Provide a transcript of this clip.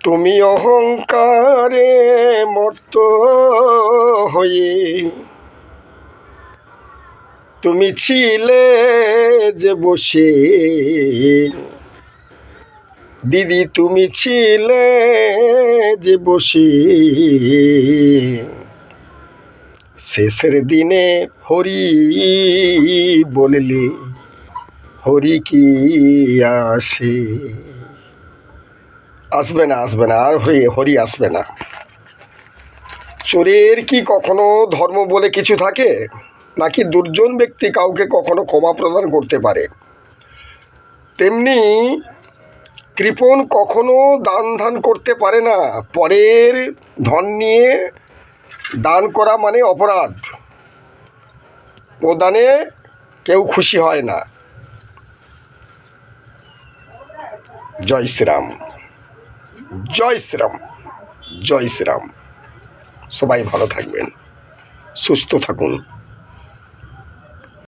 তুমি অহংকারে মত্ত হয়ে তুমি ছিলে যে বসে, দিদি তুমি ছিলে যে বসে, শেষের দিনে হরি বললে হরি কি আসে? আসবে না, আসবে না, আর হরি আসবে না। চোরের কি কখনো ধর্ম বলে কিছু থাকে? নাকি দুর্জন ব্যক্তি কাউকে কখনো ক্ষমা প্রদান করতে পারে? তেমনি কৃপণ কখনো দান ধান করতে পারে না। পরের ধন নিয়ে দান করা মানে অপরাধ। ও দানে কেউ খুশি হয় না। জয় শ্রীরাম, জয় শ্রীরাম, জয় শ্রীরাম। সবাই ভালো থাকবেন, সুস্থ থাকুন।